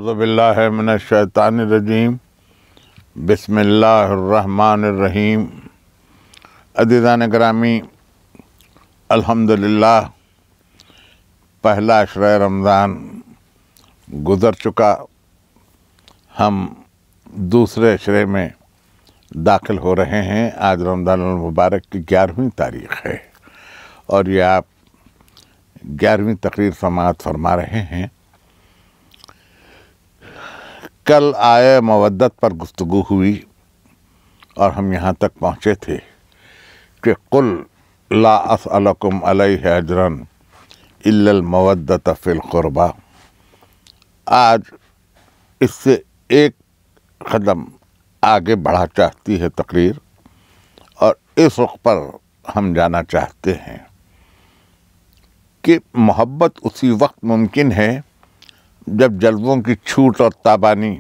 اعوذ باللہ من الشیطان الرجیم بسم اللہ الرحمن الرحیم۔ عزیزان گرامی، الحمدللہ پہلا عشرہ رمضان گزر چکا، ہم دوسرے عشرے میں داخل ہو رہے ہیں۔ آج رمضان المبارک کی 11ویں تاریخ ہے اور یہ آپ 11ویں تقریر سماعت فرما رہے ہیں۔ کل آئے مودت پر گفتگو ہوئی اور ہم یہاں تک پہنچے تھے کہ قل لا اسألکم علیہ اجرا الا المودۃ فی القربى۔ آج اس سے ایک قدم آگے بڑھا چاہتی ہے تقریر اور اس رخ پر ہم جانا چاہتے ہیں کہ محبت اسی وقت ممکن ہے جب جذبوں کی چھوٹ اور تابانی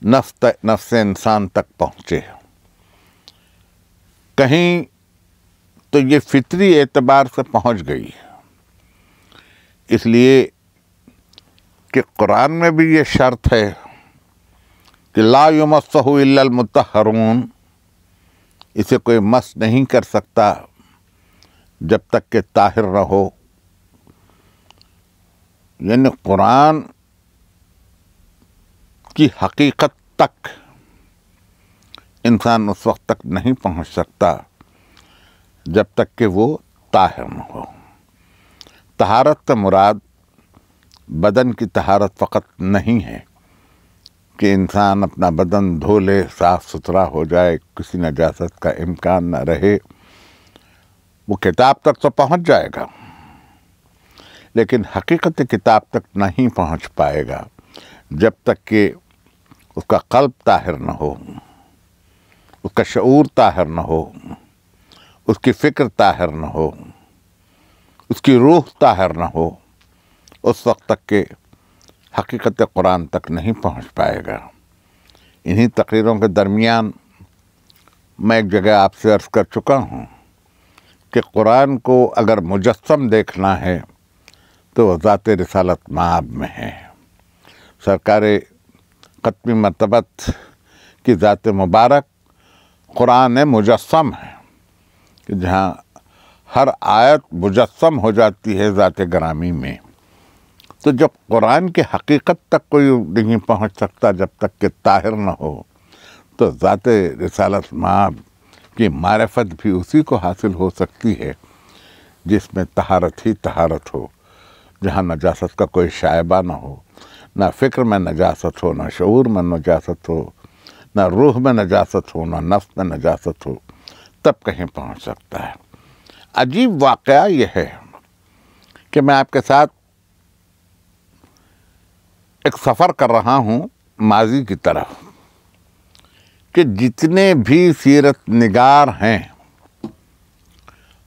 نفس انسان تک پہنچے۔ کہیں تو یہ فطری اعتبار سے پہنچ گئی، اس لیے کہ قرآن میں بھی یہ شرط ہے کہ لا یمسہ الا المطہرون، اسے کوئی مس نہیں کر سکتا جب تک کہ طاہر نہ ہو۔ یعنی قرآن کی حقیقت تک انسان اس وقت تک نہیں پہنچ سکتا جب تک کہ وہ طاہر نہ ہو۔ طہارت سے مراد بدن کی طہارت فقط نہیں ہے کہ انسان اپنا بدن دھو لے، صاف ستھرا ہو جائے، کسی نجاست کا امکان نہ رہے، وہ کتاب تک تو پہنچ جائے گا لیکن حقیقت کتاب تک نہیں پہنچ پائے گا جب تک کہ اس کا قلب طاہر نہ ہو، اس کا شعور طاہر نہ ہو، اس کی فکر طاہر نہ ہو، اس کی روح طاہر نہ ہو، اس وقت تک کہ حقیقت قرآن تک نہیں پہنچ پائے گا۔ انہی تقریروں کے درمیان میں ایک جگہ آپ سے عرض کر چکا ہوں کہ قرآن کو اگر مجسم دیکھنا ہے تو وہ ذات رسالت مآب میں ہے۔ سرکار ختمی مرتبت کی ذات مبارک قرآن مجسم ہے کہ جہاں ہر آیت مجسم ہو جاتی ہے ذات گرامی میں۔ تو جب قرآن کی حقیقت تک کوئی نہیں پہنچ سکتا جب تک کہ طاہر نہ ہو، تو ذات رسالت مآب کی معرفت بھی اسی کو حاصل ہو سکتی ہے جس میں طہارت ہی طہارت ہو، جہاں نجاست کا کوئی شائبہ نہ ہو، نہ فکر میں نجاست ہو، نہ شعور میں نجاست ہو، نہ روح میں نجاست ہو، نہ نفس میں نجاست ہو، تب کہیں پہنچ سکتا ہے۔ عجیب واقعہ یہ ہے کہ میں آپ کے ساتھ ایک سفر کر رہا ہوں ماضی کی طرف کہ جتنے بھی سیرت نگار ہیں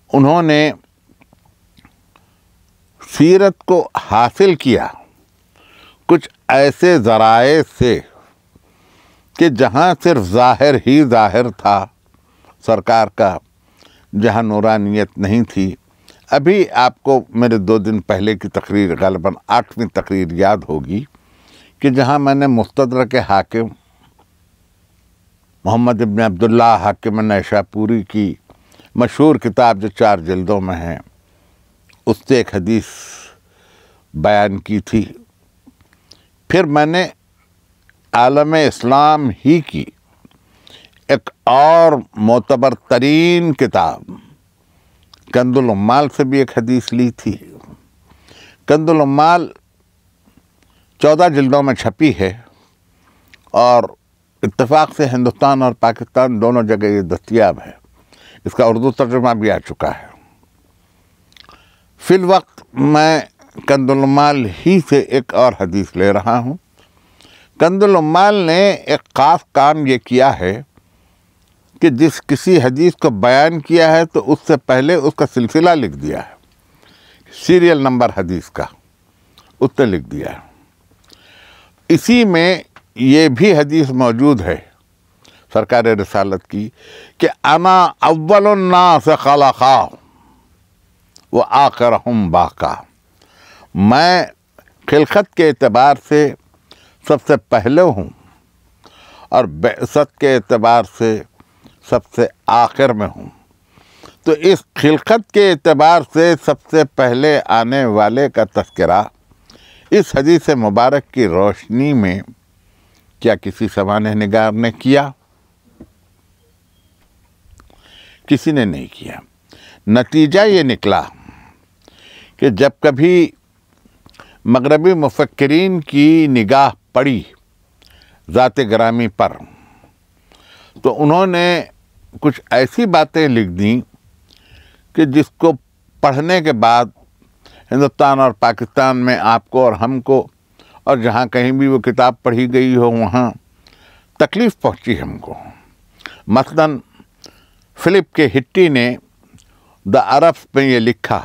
انہوں نے سیرت کو حاصل کیا کچھ ایسے ذرائع سے کہ جہاں صرف ظاہر ہی ظاہر تھا سرکار کا، جہاں نورانیت نہیں تھی۔ ابھی آپ کو میرے 2 دن پہلے کی تقریر غالباً 8ویں تقریر یاد ہوگی کہ جہاں میں نے مستدرک حاکم محمد ابن عبداللہ حاکم نیشاپوری کی مشہور کتاب جو 4 جلدوں میں ہے اس سے ایک حدیث بیان کی تھی۔ پھر میں نے عالم اسلام ہی کی ایک اور معتبر ترین کتاب کنز العمال سے بھی ایک حدیث لی تھی۔ کنز العمال 14 جلدوں میں چھپی ہے اور اتفاق سے ہندوستان اور پاکستان دونوں جگہ یہ دستیاب ہے، اس کا اردو ترجمہ بھی آ چکا ہے۔ فی الوقت میں کنز العمال ہی سے ایک اور حدیث لے رہا ہوں۔ کنز العمال نے ایک خاص کام یہ کیا ہے کہ جس کسی حدیث کو بیان کیا ہے تو اس سے پہلے اس کا سلسلہ لکھ دیا ہے، سیریل نمبر حدیث کا اس نے لکھ دیا ہے۔ اسی میں یہ بھی حدیث موجود ہے سرکار رسالت کی کہ انا اول الناس خلقا وآخرہم باقا، میں خلقت کے اعتبار سے سب سے پہلے ہوں اور بعثت کے اعتبار سے سب سے آخر میں ہوں، تو اس خلقت کے اعتبار سے سب سے پہلے آنے والے کا تذکرہ اس حدیث مبارک کی روشنی میں کیا کسی سوانح نگار نے کیا؟ کسی نے نہیں کیا۔ نتیجہ یہ نکلا کہ جب کبھی مغربی مفکرین کی نگاہ پڑی ذات گرامی پر تو انہوں نے کچھ ایسی باتیں لکھ دیں کہ جس کو پڑھنے کے بعد ہندوستان اور پاکستان میں آپ کو اور ہم کو اور جہاں کہیں بھی وہ کتاب پڑھی گئی ہو وہاں تکلیف پہنچی ہم کو۔ مثلاً فلپ کے ہٹی نے دا عربس میں یہ لکھا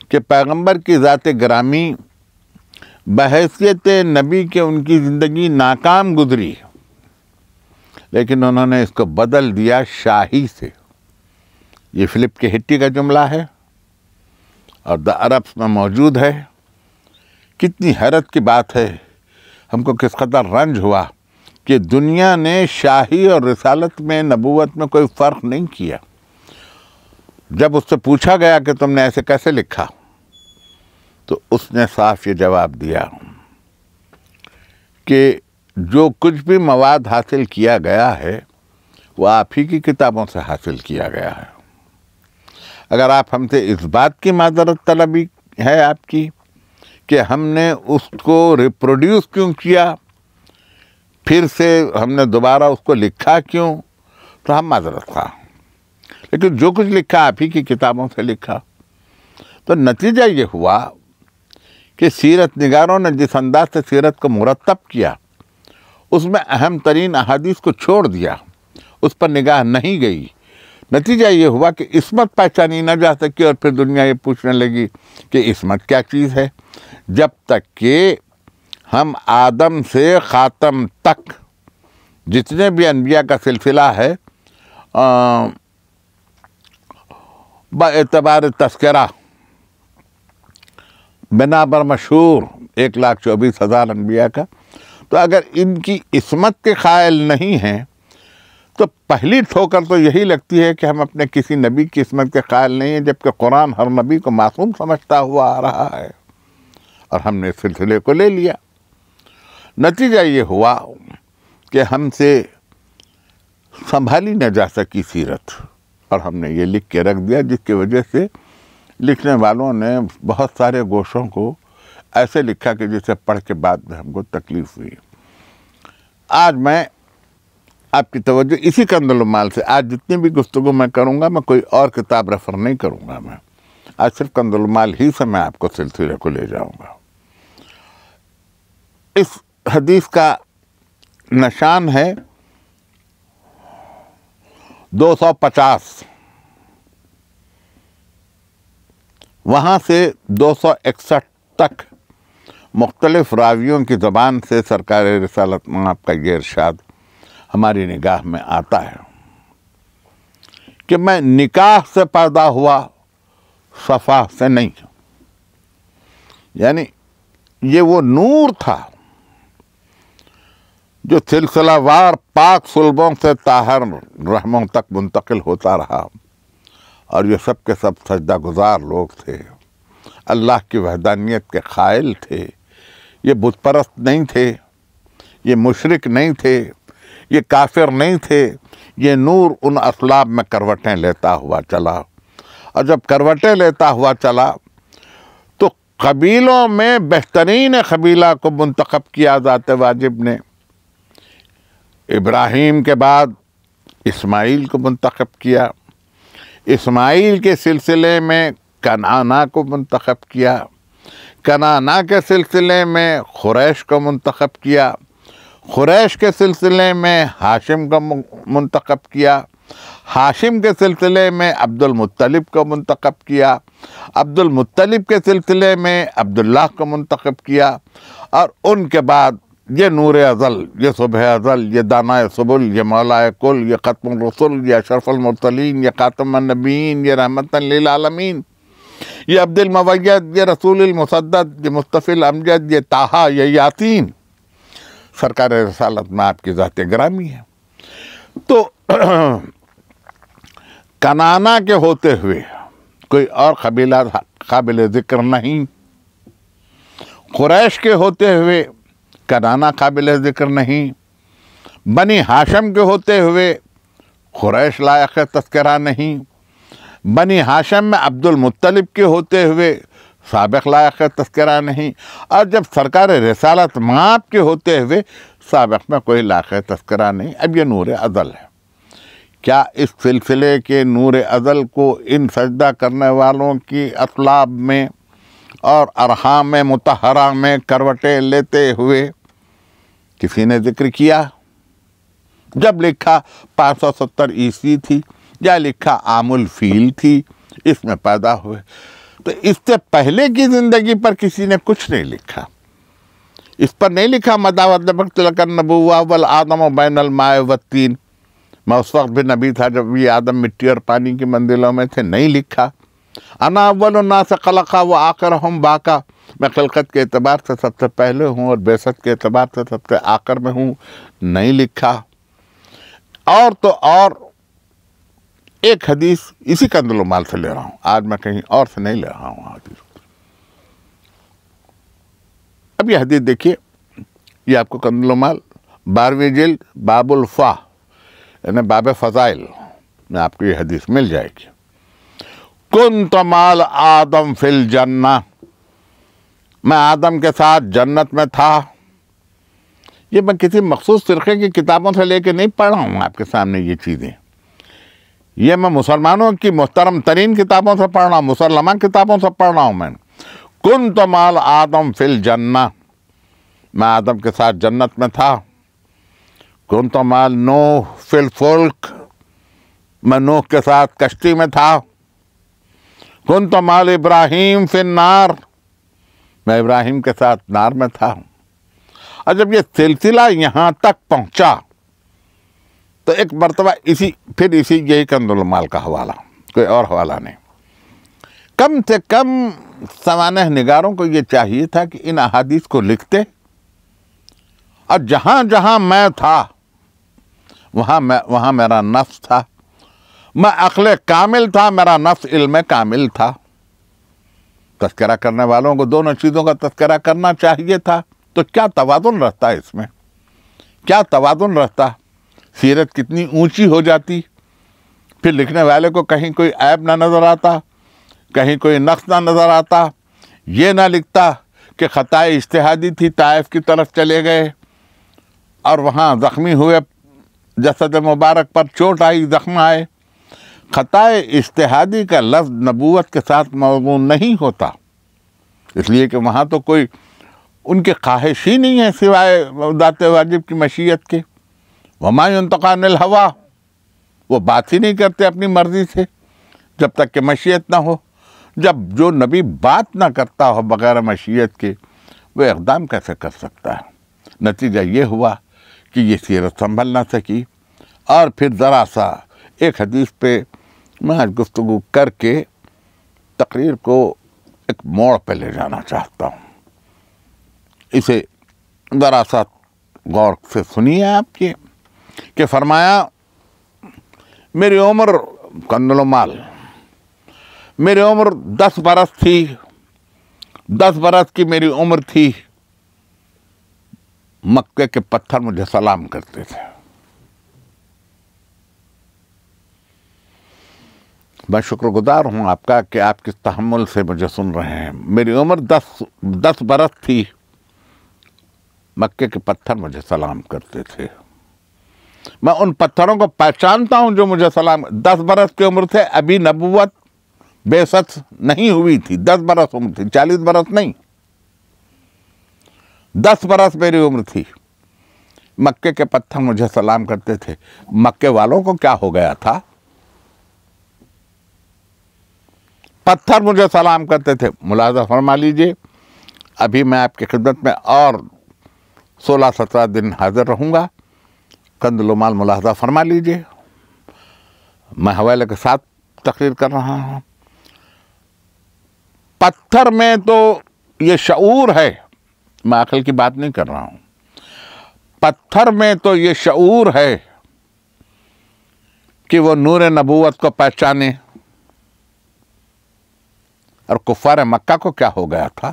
کہ پیغمبر کی ذات گرامی بحیثیت نبی کے ان کی زندگی ناکام گزری، لیکن انہوں نے اس کو بدل دیا شاہی سے۔ یہ فلپ کے ہٹی کا جملہ ہے اور دا عربس میں موجود ہے۔ کتنی حیرت کی بات ہے، ہم کو کس قدر رنج ہوا کہ دنیا نے شاہی اور رسالت میں، نبوت میں کوئی فرق نہیں کیا۔ جب اس سے پوچھا گیا کہ تم نے ایسے کیسے لکھا تو اس نے صاف یہ جواب دیا کہ جو کچھ بھی مواد حاصل کیا گیا ہے وہ آپ ہی کی کتابوں سے حاصل کیا گیا ہے۔ اگر آپ ہم سے اس بات کی معذرت طلبی ہے آپ کی کہ ہم نے اس کو ریپروڈیوس کیوں کیا، پھر سے ہم نے دوبارہ اس کو لکھا کیوں، تو ہم معذرت خواہ، لیکن جو کچھ لکھا آپ ہی کی کتابوں سے لکھا۔ تو نتیجہ یہ ہوا کہ سیرت نگاروں نے جس انداز سے سیرت کو مرتب کیا اس میں اہم ترین احادیث کو چھوڑ دیا، اس پر نگاہ نہیں گئی۔ نتیجہ یہ ہوا کہ عصمت پہچانی نہ جا سکی اور پھر دنیا یہ پوچھنے لگی کہ عصمت کیا چیز ہے، جب تک کہ ہم آدم سے خاتم تک جتنے بھی انبیاء کا سلسلہ ہے باعتبار تذکرہ بنا بر مشہور 1,24,000 انبیاء کا، تو اگر ان کی عصمت کے قائل نہیں ہیں تو پہلی ٹھوکر تو یہی لگتی ہے کہ ہم اپنے کسی نبی کی عصمت کے قائل نہیں ہیں، جبکہ قرآن ہر نبی کو معصوم سمجھتا ہوا آ رہا ہے اور ہم نے اس سلسلے کو لے لیا۔ نتیجہ یہ ہوا کہ ہم سے سنبھالی نہ جا سکی سیرت اور ہم نے یہ لکھ کے رکھ دیا، جس کی وجہ سے لکھنے والوں نے بہت سارے گوشوں کو ایسے لکھا کہ جسے پڑھ کے بعد میں ہم کو تکلیف ہوئی۔ آج میں آپ کی توجہ اسی کنز المال سے، آج جتنی بھی گفتگو میں کروں گا میں کوئی اور کتاب ریفر نہیں کروں گا، میں آج صرف کنز المال ہی سے میں آپ کو سلسلے کو لے جاؤں گا۔ اس حدیث کا نشان ہے 250، وہاں سے 261 تک مختلف راویوں کی زبان سے سرکار رسالت آپ کا یہ ارشاد ہماری نگاہ میں آتا ہے کہ میں نکاح سے پیدا ہوا، صفا سے نہیں۔ یعنی یہ وہ نور تھا جو سلسلہ وار پاک صلبوں سے طاہر رحموں تک منتقل ہوتا رہا، اور یہ سب کے سب سجدہ گزار لوگ تھے، اللہ کی وحدانیت کے قائل تھے، یہ بت پرست نہیں تھے، یہ مشرک نہیں تھے، یہ کافر نہیں تھے۔ یہ نور ان اسلاب میں کروٹیں لیتا ہوا چلا، اور جب کروٹیں لیتا ہوا چلا تو قبیلوں میں بہترین قبیلہ کو منتخب کیا ذات واجب نے۔ ابراہیم کے بعد اسماعیل کو منتخب کیا، اسماعیل کے سلسلے میں کنعانہ کو منتخب کیا، کنعانہ کے سلسلے میں قریش کو منتخب کیا، قریش کے سلسلے میں ہاشم کو منتخب کیا، ہاشم کے سلسلے میں عبد المطلب کو منتخب کیا، عبد المطلب کے سلسلے میں عبداللہ کو منتخب کیا، اور ان کے بعد یہ نور ازل، یہ صبح ازل، یہ دانائے سبل، یہ مولا کل، یہ ختم الرسل، یہ اشرف المرسلین، یہ خاتم النبیین، یہ رحمت للعالمین، یہ عبد الموید، یہ رسول المسدد، یہ مصطفی الامجد، یہ طٰہٰ، یہ یاسین، سرکار رسالت میں آپ کی ذات گرامی ہے۔ تو کنانا کے ہوتے ہوئے کوئی اور قبیلہ قابل ذکر نہیں، قریش کے ہوتے ہوئے کنانا قابل ذکر نہیں، بنی ہاشم کے ہوتے ہوئے قریش لائق تذکرہ نہیں، بنی ہاشم میں عبد المطلب کے ہوتے ہوئے سابق لائق تذکرہ نہیں، اور جب سرکار رسالت مآب کے ہوتے ہوئے سابق میں کوئی لائق تذکرہ نہیں۔ اب یہ نور ازل ہے۔ کیا اس سلسلے کے نور ازل کو ان سجدہ کرنے والوں کی اصلاب میں اور ارحام مطہرہ میں کروٹیں لیتے ہوئے کسی نے ذکر کیا؟ جب لکھا 570 عیسوی تھی یا لکھا عام الفیل تھی، اس میں پیدا ہوئے، تو اس سے پہلے کی زندگی پر کسی نے کچھ نہیں لکھا۔ اس پر نہیں لکھا مداوت لک النبوہ والآدم بین الماء والطین، میں اس وقت بھی نبی تھا جب یہ آدم مٹی اور پانی کی منزلوں میں تھے، نہیں لکھا۔ انا اول الناس خلقا وآخرہم باقا، میں خلقت کے اعتبار سے سب سے پہلے ہوں اور بعثت کے اعتبار سے سب سے آخر میں ہوں، نہیں لکھا۔ اور تو اور ایک حدیث اسی کنز المال سے لے رہا ہوں، آج میں کہیں اور سے نہیں لے رہا ہوں حدیث۔ اب یہ حدیث دیکھیے، یہ آپ کو کنز المال 12ویں جلد باب الفا یعنی باب فضائل میں آپ کو یہ حدیث مل جائے گی۔ کنت مال آدم فی الجنہ، میں آدم کے ساتھ جنت میں تھا۔ یہ میں کسی مخصوص فرقے کی کتابوں سے لے کے نہیں پڑھ رہا ہوں آپ کے سامنے یہ چیزیں، یہ میں مسلمانوں کی محترم ترین کتابوں سے پڑھ رہا ہوں، مسلمہ کتابوں سے پڑھ رہا ہوں میں۔ کنت مال آدم فی الجنہ، میں آدم کے ساتھ جنت میں تھا۔ کنت مال نوح فی الفلک، میں نوح کے ساتھ کشتی میں تھا۔ کنت مال ابراہیم فی النار، میں ابراہیم کے ساتھ نار میں تھا۔ اور جب یہ سلسلہ یہاں تک پہنچا تو ایک مرتبہ یہی کنز المال کا حوالہ، کوئی اور حوالہ نہیں۔ کم سے کم سوانح نگاروں کو یہ چاہیے تھا کہ ان احادیث کو لکھتے، اور جہاں جہاں میں تھا وہاں میرا نفس تھا، میں عقل کامل تھا، میرا نفس علم کامل تھا۔ تذکرہ کرنے والوں کو دونوں چیزوں کا تذکرہ کرنا چاہیے تھا، تو کیا توازن رہتا اس میں، کیا توازن رہتا، سیرت کتنی اونچی ہو جاتی، پھر لکھنے والے کو کہیں کوئی عیب نہ نظر آتا، کہیں کوئی نقص نہ نظر آتا، یہ نہ لکھتا کہ خطائے اجتہادی تھی، طائف کی طرف چلے گئے اور وہاں زخمی ہوئے، جسد مبارک پر چوٹ آئی، زخم آئے۔ خطائے اجتہادی کا لفظ نبوت کے ساتھ موضوع نہیں ہوتا، اس لیے کہ وہاں تو کوئی ان کی خواہش ہی نہیں ہے سوائے ذات واجب کی مشیت کے۔ وما ينطق عن الهوى، وہ بات ہی نہیں کرتے اپنی مرضی سے جب تک کہ مشیت نہ ہو۔ جب جو نبی بات نہ کرتا ہو بغیر مشیت کے، وہ اقدام کیسے کر سکتا ہے؟ نتیجہ یہ ہوا کہ یہ سیرت سنبھل نہ سکی، اور پھر ذرا سا ایک حدیث پہ میں آج گفتگو کر کے تقریر کو ایک موڑ پہ لے جانا چاہتا ہوں۔ اسے ذرا سا غور سے سنیے آپ کی، کہ فرمایا میری عمر کنز المال، میری عمر 10 برس تھی، 10 برس کی میری عمر تھی، مکے کے پتھر مجھے سلام کرتے تھے۔ میں شکر گزار ہوں آپ کا کہ آپ کس تحمل سے مجھے سن رہے ہیں۔ میری عمر 10 برس تھی، مکے کے پتھر مجھے سلام کرتے تھے۔ میں ان پتھروں کو پہچانتا ہوں جو مجھے سلام، 10 برس کی عمر تھے، ابھی نبوت بعثت نہیں ہوئی تھی، 10 برس عمر تھی، 40 برس نہیں، 10 برس میری عمر تھی۔ مکے کے پتھر مجھے سلام کرتے تھے۔ مکے والوں کو کیا ہو گیا تھا؟ پتھر مجھے سلام کرتے تھے۔ ملاحظہ فرما لیجئے، ابھی میں آپ کی خدمت میں اور 16-17 دن حاضر رہوں گا، کنز المال ملاحظہ فرما لیجئے، میں حوالے کے ساتھ تقریر کر رہا ہوں۔ پتھر میں تو یہ شعور ہے، میں عقل کی بات نہیں کر رہا ہوں، پتھر میں تو یہ شعور ہے کہ وہ نور نبوت کو پہچانے، اور کفار مکہ کو کیا ہو گیا تھا،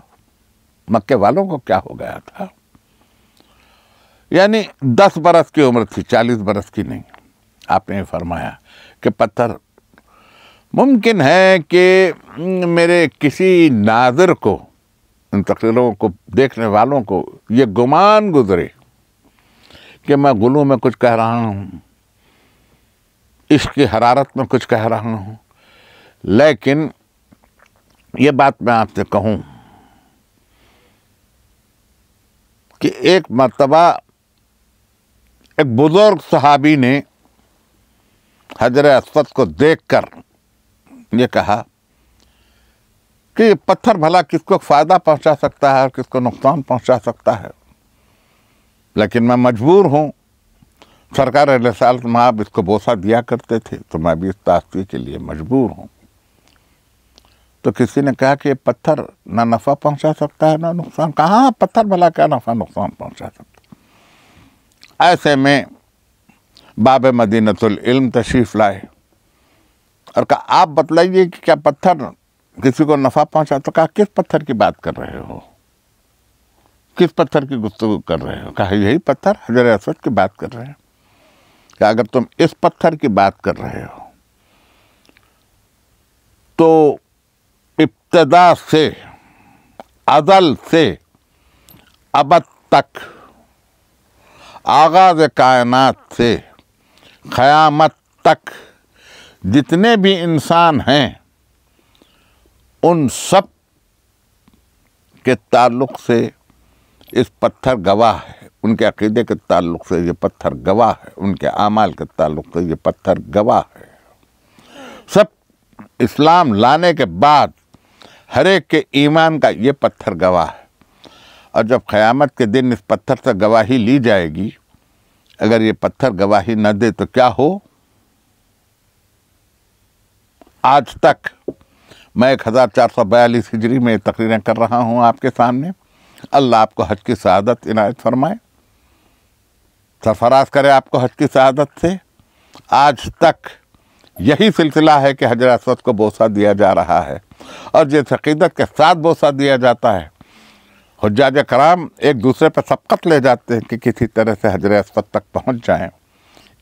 مکے والوں کو کیا ہو گیا تھا؟ یعنی 10 برس کی عمر تھی، 40 برس کی نہیں۔ آپ نے فرمایا کہ پتھر، ممکن ہے کہ میرے کسی ناظر کو، ان تقریروں کو دیکھنے والوں کو یہ گمان گزرے کہ میں غلو میں کچھ کہہ رہا ہوں، عشق کی حرارت میں کچھ کہہ رہا ہوں، لیکن یہ بات میں آپ سے کہوں کہ ایک مرتبہ ایک بزرگ صحابی نے حجر اسود کو دیکھ کر یہ کہا کہ یہ پتھر بھلا کس کو فائدہ پہنچا سکتا ہے اور کس کو نقصان پہنچا سکتا ہے، لیکن میں مجبور ہوں، سرکار علیہ رسالت مآب اس کو بوسہ دیا کرتے تھے تو میں بھی اس تعصیب کے لیے مجبور ہوں۔ تو کسی نے کہا کہ یہ پتھر نہ نفع پہنچا سکتا ہے نہ نقصان، کہاں پتھر بھلا کیا نفع نقصان پہنچا سکتا۔ ایسے میں باب مدینۃ العلم تشریف لائے اور کہا آپ بتلائیے کہ کیا پتھر کسی کو نفع پہنچا؟ تو کہا کس پتھر کی بات کر رہے ہو، کس پتھر کی گفتگو کر رہے ہو؟ کہا یہی پتھر حجر اسود کی بات کر رہے ہیں۔ کہ اگر تم اس پتھر کی بات کر رہے ہو تو ابتدا سے، ازل سے ابد تک، آغاز کائنات سے قیامت تک جتنے بھی انسان ہیں ان سب کے تعلق سے اس پتھر گواہ ہے، ان کے عقیدے کے تعلق سے یہ پتھر گواہ ہے، ان کے اعمال کے تعلق سے یہ پتھر گواہ ہے۔ سب اسلام لانے کے بعد ہر ایک کے ایمان کا یہ پتھر گواہ ہے، اور جب قیامت کے دن اس پتھر سے گواہی لی جائے گی، اگر یہ پتھر گواہی نہ دے تو کیا ہو؟ آج تک میں 1442 ہجری میں تقریریں کر رہا ہوں آپ کے سامنے، اللہ آپ کو حج کی سعادت عنایت فرمائے، سرفراز کرے آپ کو حج کی سعادت سے۔ آج تک یہی سلسلہ ہے کہ حجر اسود کو بوسہ دیا جا رہا ہے، اور جس عقیدت کے ساتھ بوسہ دیا جاتا ہے، حجاج کرام ایک دوسرے پہ سبقت لے جاتے ہیں کہ کسی طرح سے حجر اسود تک پہنچ جائیں۔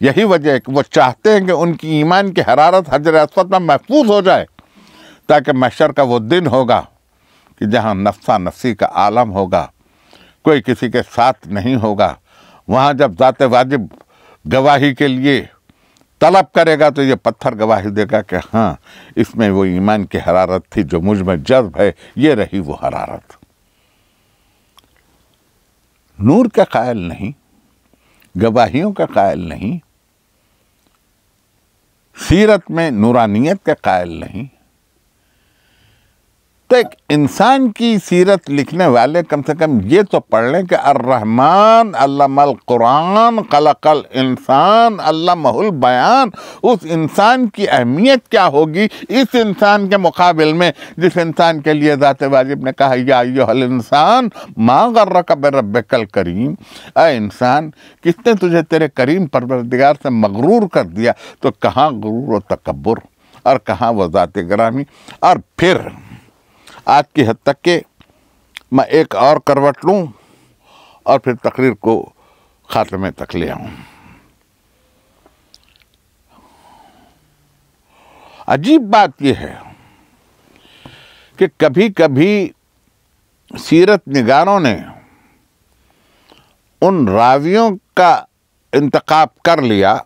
یہی وجہ ہے کہ وہ چاہتے ہیں کہ ان کی ایمان کی حرارت حجر اسود میں محفوظ ہو جائے، تاکہ محشر کا وہ دن ہوگا کہ جہاں نفسا نفسی کا عالم ہوگا، کوئی کسی کے ساتھ نہیں ہوگا۔ وہاں جب ذات واجب گواہی کے لیے طلب کرے گا تو یہ پتھر گواہی دے گا کہ ہاں اس میں وہ ایمان کی حرارت تھی جو مجھ میں جذب ہے، یہ رہی وہ حرارت۔ نور کا قائل نہیں، گواہیوں کا قائل نہیں، سیرت میں نورانیت کا قائل نہیں، تو ایک انسان کی سیرت لکھنے والے کم سے کم یہ تو پڑھ لیں کہ الرحمن علم القرآن خلق الانسان علمہ البیان۔ اس انسان کی اہمیت کیا ہوگی اس انسان کے مقابل میں جس انسان کے لیے ذات واجب نے کہا یا ایھا الانسان ما غرک بربک الکریم، اے انسان کس نے تجھے تیرے کریم پروردگار سے مغرور کر دیا؟ تو کہاں غرور و تکبر اور کہاں وہ ذات گرامی۔ اور پھر آج کی حد تک کہ میں ایک اور کروٹ لوں اور پھر تقریر کو خاتمے تک لے آؤں۔ عجیب بات یہ ہے کہ کبھی کبھی سیرت نگاروں نے ان راویوں کا انتخاب کر لیا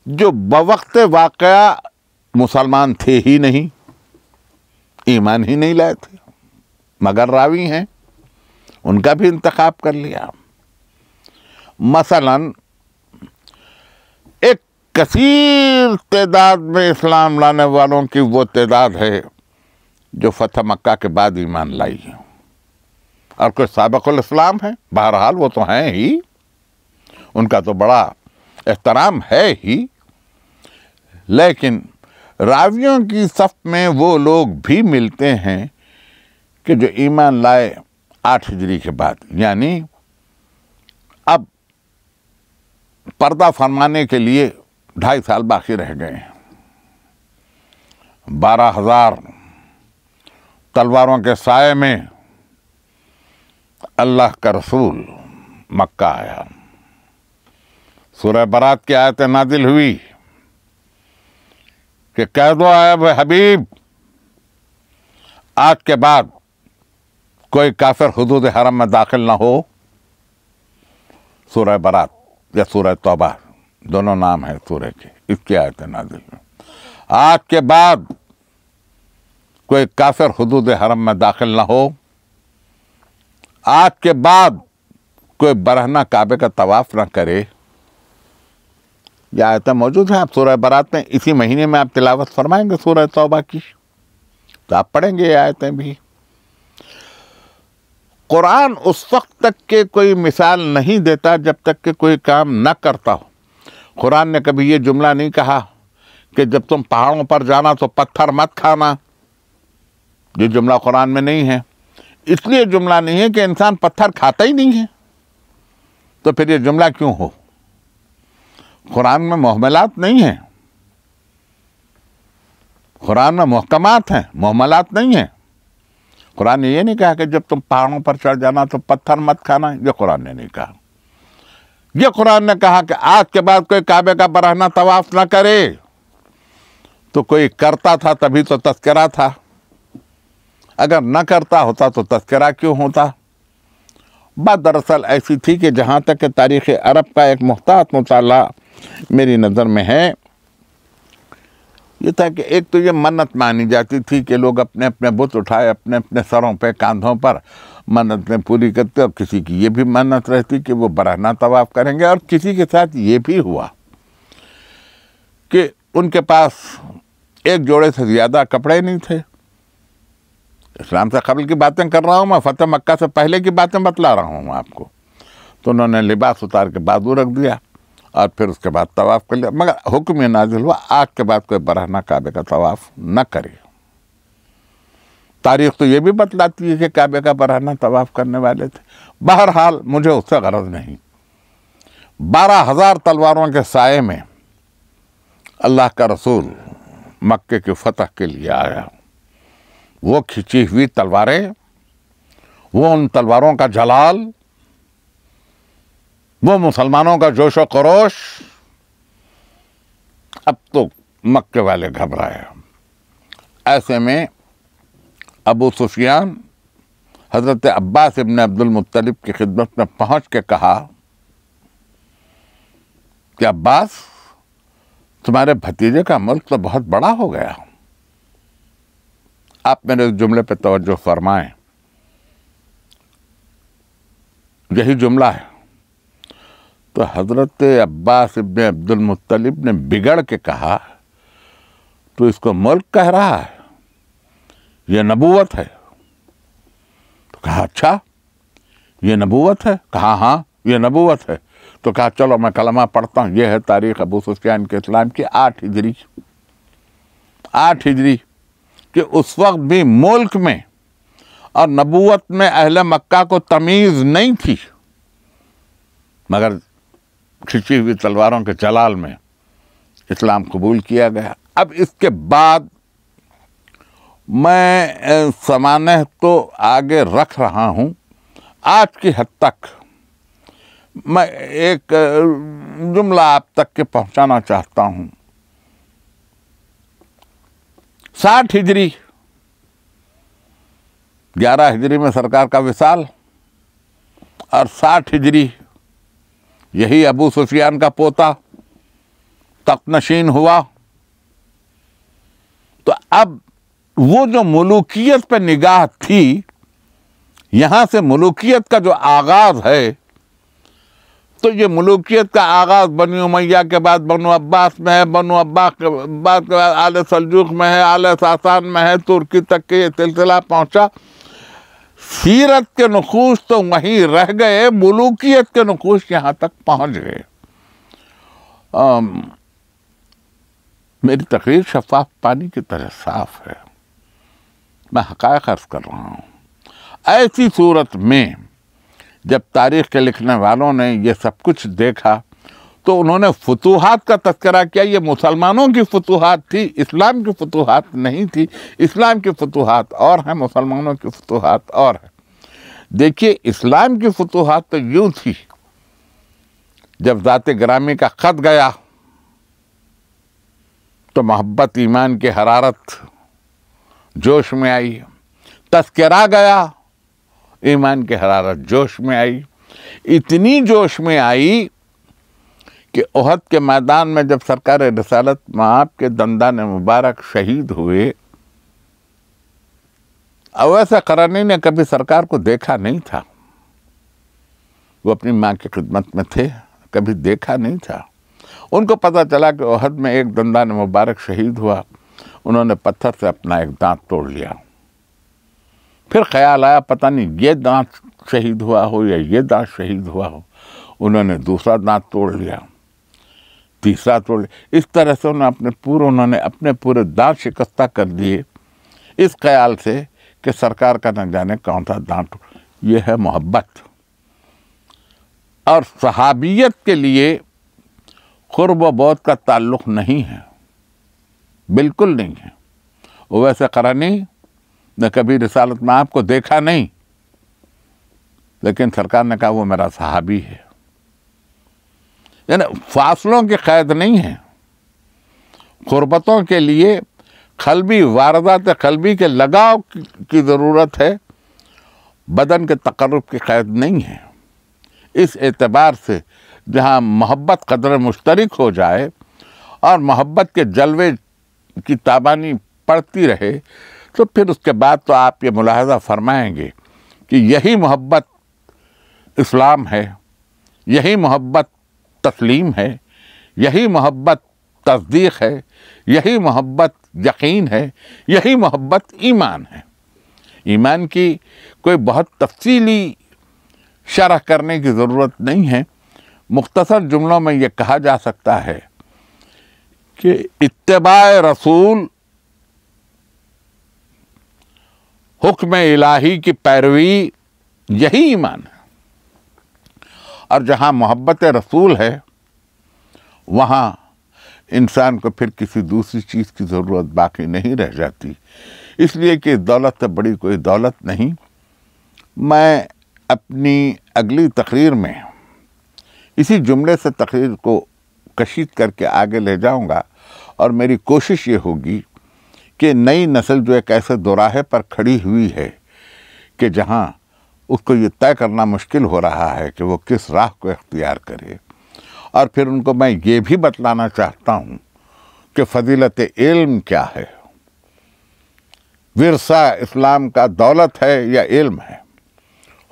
جو بوقت واقعہ مسلمان تھے ہی نہیں، ایمان ہی نہیں لائے تھے، مگر راوی ہیں، ان کا بھی انتخاب کر لیا۔ مثلا ایک کثیر تعداد میں اسلام لانے والوں کی وہ تعداد ہے جو فتح مکہ کے بعد ایمان لائی ہے، اور کوئی سابق الاسلام ہے، بہرحال وہ تو ہیں ہی، ان کا تو بڑا احترام ہے ہی، لیکن راویوں کی صف میں وہ لوگ بھی ملتے ہیں کہ جو ایمان لائے 8 ہجری کے بعد، یعنی اب پردہ فرمانے کے لیے 2.5 سال باقی رہ گئے ہیں. 12,000 تلواروں کے سائے میں اللہ کا رسول مکہ آیا. سورہ برات کی آیت نازل ہوئی کہ کہہ دو اے حبیب آج کے بعد کوئی کافر حدود حرم میں داخل نہ ہو. سورہ برات یا سورہ توبہ دونوں نام ہے سورہ کے، اس کی آیت نازل ہوئی. آج کے بعد کوئی کافر حدود حرم میں داخل نہ ہو. آج کے بعد کوئی برہنہ کعبے کا طواف نہ کرے. یہ آیتیں موجود ہیں. آپ سورہ برات میں اسی مہینے میں آپ تلاوت فرمائیں گے سورہ توبہ کی، تو آپ پڑھیں گے یہ آیتیں بھی. قرآن اس وقت تک کہ کوئی مثال نہیں دیتا جب تک کہ کوئی کام نہ کرتا ہو. قرآن نے کبھی یہ جملہ نہیں کہا کہ جب تم پہاڑوں پر جانا تو پتھر مت کھانا. یہ جملہ قرآن میں نہیں ہے. اس لیے جملہ نہیں ہے کہ انسان پتھر کھاتا ہی نہیں ہے، تو پھر یہ جملہ کیوں ہو؟ قرآن میں محملات نہیں ہیں، قرآن میں محکمات ہیں، محملات نہیں ہیں. قرآن نے یہ نہیں کہا کہ جب تم پہاڑوں پر چڑھ جانا تو پتھر مت کھانا. یہ قرآن نے نہیں کہا. یہ قرآن نے کہا کہ آج کے بعد کوئی کعبے کا برہنہ طواف نہ کرے. تو کوئی کرتا تھا تبھی تو تذکرہ تھا. اگر نہ کرتا ہوتا تو تذکرہ کیوں ہوتا؟ بات دراصل ایسی تھی کہ جہاں تک کہ تاریخ عرب کا ایک محتاط مطالعہ میری نظر میں ہے، یہ تھا کہ ایک تو یہ منت مانی جاتی تھی کہ لوگ اپنے اپنے بت اٹھائے اپنے اپنے سروں پہ کاندھوں پر منتیں پوری کرتے، اور کسی کی یہ بھی منت رہتی کہ وہ برہنہ طواف کریں گے. اور کسی کے ساتھ یہ بھی ہوا کہ ان کے پاس ایک جوڑے سے زیادہ کپڑے نہیں تھے. اسلام سے قبل کی باتیں کر رہا ہوں میں، فتح مکہ سے پہلے کی باتیں بتلا رہا ہوں آپ کو. تو انہوں نے لباس اتار کے بازو رکھ دیا اور پھر اس کے بعد طواف کر لیا. مگر حکم یہ نازل ہوا آج کے بعد کوئی برہنہ کعبے کا طواف نہ کرے. تاریخ تو یہ بھی بتلاتی ہے کہ کعبے کا برہنہ طواف کرنے والے تھے. بہرحال مجھے اس سے غرض نہیں. 12,000 تلواروں کے سائے میں اللہ کا رسول مکے کی فتح کے لیے آیا. وہ کھچی ہوئی تلواریں، وہ ان تلواروں کا جلال، وہ مسلمانوں کا جوش و خروش. اب تو مکے والے گھبرائے. ایسے میں ابو سفیان حضرت عباس ابن عبد المطلب کی خدمت میں پہنچ کے کہا کہ عباس تمہارے بھتیجے کا ملک تو بہت بڑا ہو گیا. آپ میرے اس جملے پہ توجہ فرمائیں. یہی جملہ ہے. تو حضرت عباس ابن عبد المطلب نے بگڑ کے کہا تو اس کو ملک کہہ رہا ہے، یہ نبوت ہے. تو کہا اچھا یہ نبوت ہے؟ کہا ہاں یہ نبوت ہے. تو کہا چلو میں کلمہ پڑھتا ہوں. یہ ہے تاریخ ابو سفیان کے اسلام کی 8 ہجری. 8 ہجری کہ اس وقت بھی ملک میں اور نبوت میں اہل مکہ کو تمیز نہیں تھی، مگر کھچی ہوئی تلواروں کے جلال میں اسلام قبول کیا گیا. اب اس کے بعد میں سمانح تو آگے رکھ رہا ہوں. آج کی حد تک میں ایک جملہ آپ تک کے پہنچانا چاہتا ہوں. 60 ہجری 11 ہجری میں سرکار کا وصال، اور 60 ہجری یہی ابو سفیان کا پوتا تخت نشین ہوا. تو اب وہ جو ملوکیت پہ نگاہ تھی، یہاں سے ملوکیت کا جو آغاز ہے، تو یہ ملوکیت کا آغاز بنی امیہ کے بعد بنو عباس میں ہے، بنو عباس کے بعد آل سلجوق میں ہے، آل ساسان میں ہے، ترکی تک کے یہ سلسلہ پہنچا. سیرت کے نقوش تو وہیں رہ گئے، ملوکیت کے نقوش یہاں تک پہنچ گئے. میری تقریر شفاف پانی کی طرح صاف ہے، میں حقائق عرض کر رہا ہوں. ایسی صورت میں جب تاریخ کے لکھنے والوں نے یہ سب کچھ دیکھا تو انہوں نے فتوحات کا تذکرہ کیا. یہ مسلمانوں کی فتوحات تھی، اسلام کی فتوحات نہیں تھی. اسلام کی فتوحات اور ہیں، مسلمانوں کی فتوحات اور ہیں. دیکھیے اسلام کی فتوحات تو یوں تھی، جب ذات گرامی کا خط گیا تو محبت ایمان کی حرارت جوش میں آئی. تذکرہ گیا، ایمان کی حرارت جوش میں آئی. اتنی جوش میں آئی کہ احد کے میدان میں جب سرکار رسالت مآب کے دندان مبارک شہید ہوئے، اویس قرنی نے کبھی سرکار کو دیکھا نہیں تھا. وہ اپنی ماں کی خدمت میں تھے، کبھی دیکھا نہیں تھا. ان کو پتہ چلا کہ احد میں ایک دندان مبارک شہید ہوا. انہوں نے پتھر سے اپنا ایک دانت توڑ لیا. پھر خیال آیا پتہ نہیں یہ دانت شہید ہوا ہو یا یہ دانت شہید ہوا ہو. انہوں نے دوسرا دانت توڑ لیا، تیسرا توڑ لیا. اس طرح سے انہوں نے اپنے پورے دانت شکستہ کر دیے، اس خیال سے کہ سرکار کا نہ جانے کون سا دانت. یہ ہے محبت. اور صحابیت کے لیے قرب و بعد کا تعلق نہیں ہے، بالکل نہیں ہے. اویس قرنی نے کبھی رسالت مآب کو دیکھا نہیں، لیکن سرکار نے کہا وہ میرا صحابی ہے. یعنی فاصلوں کی قید نہیں ہے. قربتوں کے لیے قلبی واردات قلبی کے لگاؤ کی ضرورت ہے، بدن کے تقرب کی قید نہیں ہے. اس اعتبار سے جہاں محبت قدر مشترک ہو جائے اور محبت کے جلوے کی تابانی پڑتی رہے، تو پھر اس کے بعد تو آپ یہ ملاحظہ فرمائیں گے کہ یہی محبت اسلام ہے، یہی محبت تسلیم ہے، یہی محبت تصدیق ہے، یہی محبت یقین ہے، یہی محبت ایمان ہے. ایمان کی کوئی بہت تفصیلی شرح کرنے کی ضرورت نہیں ہے. مختصر جملوں میں یہ کہا جا سکتا ہے کہ اتباع رسول، حکم الہی کی پیروی، یہی ایمان ہے. اور جہاں محبت رسول ہے وہاں انسان کو پھر کسی دوسری چیز کی ضرورت باقی نہیں رہ جاتی. اس لیے کہ دولت سے بڑی کوئی دولت نہیں. میں اپنی اگلی تقریر میں اسی جملے سے تقریر کو کشید کر کے آگے لے جاؤں گا، اور میری کوشش یہ ہوگی کہ نئی نسل جو ایک ایسے دوراہے پر کھڑی ہوئی ہے کہ جہاں اس کو یہ طے کرنا مشکل ہو رہا ہے کہ وہ کس راہ کو اختیار کرے. اور پھر ان کو میں یہ بھی بتلانا چاہتا ہوں کہ فضیلت علم کیا ہے. ورثہ اسلام کا دولت ہے یا علم ہے،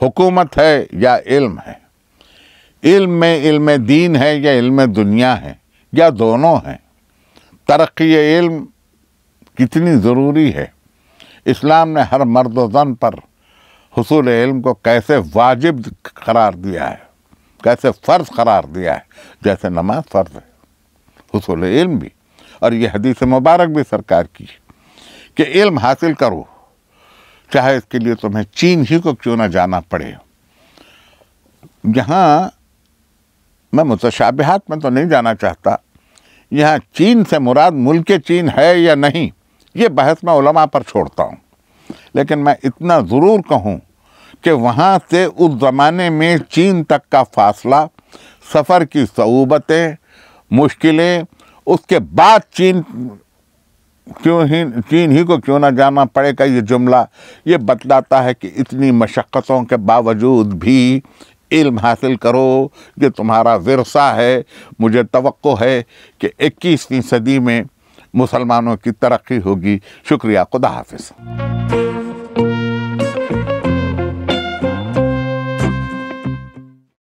حکومت ہے یا علم ہے. علم میں علم دین ہے یا علم دنیا ہے، یا دونوں ہیں. ترقی علم کتنی ضروری ہے. اسلام نے ہر مرد و زن پر حصول علم کو کیسے واجب قرار دیا ہے، کیسے فرض قرار دیا ہے. جیسے نماز فرض ہے، حصول علم بھی. اور یہ حدیث مبارک بھی سرکار کی کہ علم حاصل کرو، چاہے اس کے لیے تمہیں چین ہی کو کیوں نہ جانا پڑے. یہاں میں متشابہات میں تو نہیں جانا چاہتا. یہاں چین سے مراد ملک چین ہے یا نہیں، یہ بحث میں علماء پر چھوڑتا ہوں. لیکن میں اتنا ضرور کہوں کہ وہاں سے اس زمانے میں چین تک کا فاصلہ، سفر کی صعوبتیں، مشکلیں، اس کے بعد چین ہی کو کیوں نہ جانا پڑے کا یہ جملہ یہ بتلاتا ہے کہ اتنی مشقتوں کے باوجود بھی علم حاصل کرو، یہ تمہارا ورثہ ہے. مجھے توقع ہے کہ 21ویں صدی میں مسلمانوں کی ترقی ہوگی. شکریہ. خدا حافظ.